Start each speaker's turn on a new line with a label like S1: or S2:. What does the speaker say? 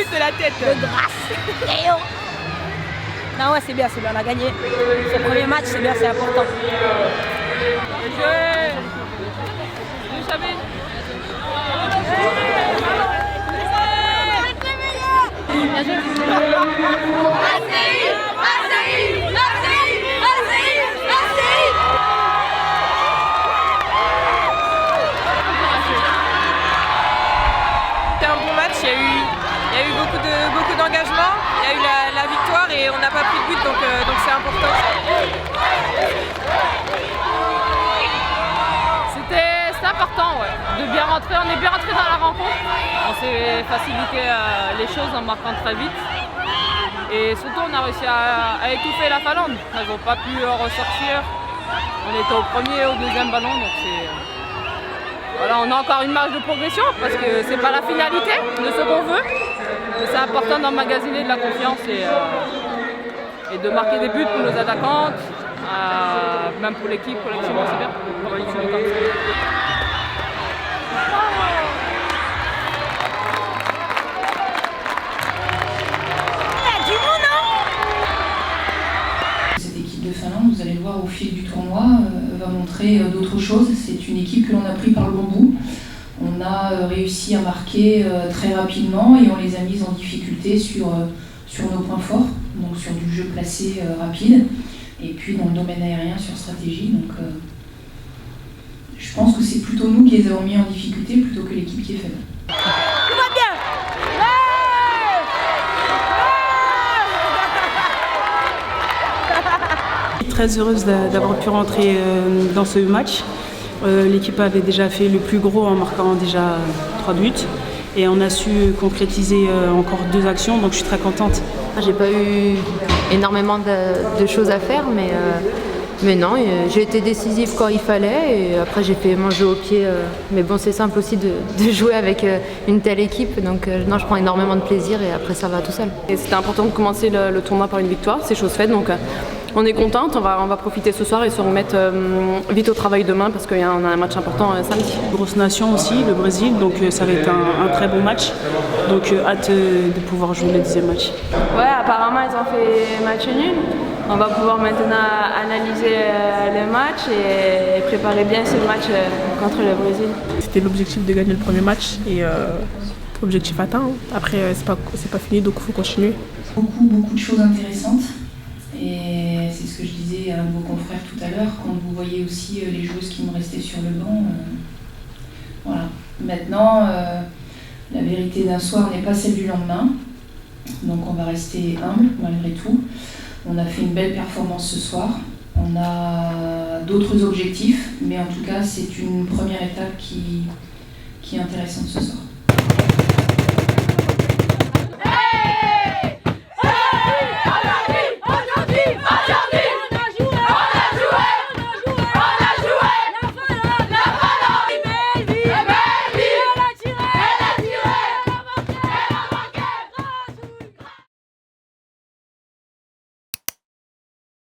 S1: but de la tête.
S2: De grâce. Théo. Non, ouais, c'est bien, on a gagné. Ce premier match, c'est bien, c'est important.
S1: C'était un bon match, il y a eu beaucoup d'engagement, il y a eu la victoire et on n'a pas pris de but donc c'est important.
S3: C'était important, ouais, de bien rentrer. On est bien rentré dans la rencontre. On s'est facilité les choses en marquant très vite. Et surtout, on a réussi à étouffer la Finlande. Ils n'ont pas pu ressortir. On était au premier et au deuxième ballon, donc voilà, on a encore une marge de progression parce que c'est pas la finalité de ce qu'on veut. Mais c'est important d'emmagasiner de la confiance et de marquer des buts pour nos attaquantes, même pour l'équipe, collectivement c'est bien. On va continuer comme ça.
S4: Cette équipe de Finlande, vous allez le voir au fil du tournoi, va montrer d'autres choses. C'est une équipe que l'on a pris par le bon bout. On a réussi à marquer très rapidement et on les a mises en difficulté sur nos points forts, donc sur du jeu placé rapide, et puis dans le domaine aérien sur stratégie. Donc, je pense que c'est plutôt nous qui les avons mis en difficulté plutôt que l'équipe qui est faible.
S2: Tout va bien.
S5: Très heureuse d'avoir pu rentrer dans ce match. L'équipe avait déjà fait le plus gros en marquant déjà 3 buts et on a su concrétiser encore 2 actions, donc je suis très contente.
S6: J'ai pas eu énormément de choses à faire, mais non, j'ai été décisive quand il fallait et après j'ai fait mon jeu au pied. Mais bon, c'est simple aussi de jouer avec une telle équipe, donc non, je prends énormément de plaisir et après ça va tout seul.
S7: C'était important de commencer le tournoi par une victoire, c'est chose faite, donc on est contente, on va profiter ce soir et se remettre vite au travail demain parce qu'on a un match important samedi.
S5: Grosse nation aussi, le Brésil, donc ça va être un très bon match, donc hâte de pouvoir jouer le 10e match.
S3: Ouais, apparemment ils ont fait match nul. On va pouvoir maintenant analyser le match et préparer bien ce match contre le Brésil.
S8: C'était l'objectif de gagner le premier match et objectif atteint. Après, c'est pas fini, donc il faut continuer.
S4: Beaucoup de choses intéressantes. Et c'est ce que je disais à vos confrères tout à l'heure, quand vous voyez aussi les joueuses qui me restaient sur le banc. Voilà. Maintenant, la vérité d'un soir n'est pas celle du lendemain. Donc on va rester humble malgré tout. On a fait une belle performance ce soir. On a d'autres objectifs, mais en tout cas, c'est une première étape qui est intéressante ce soir.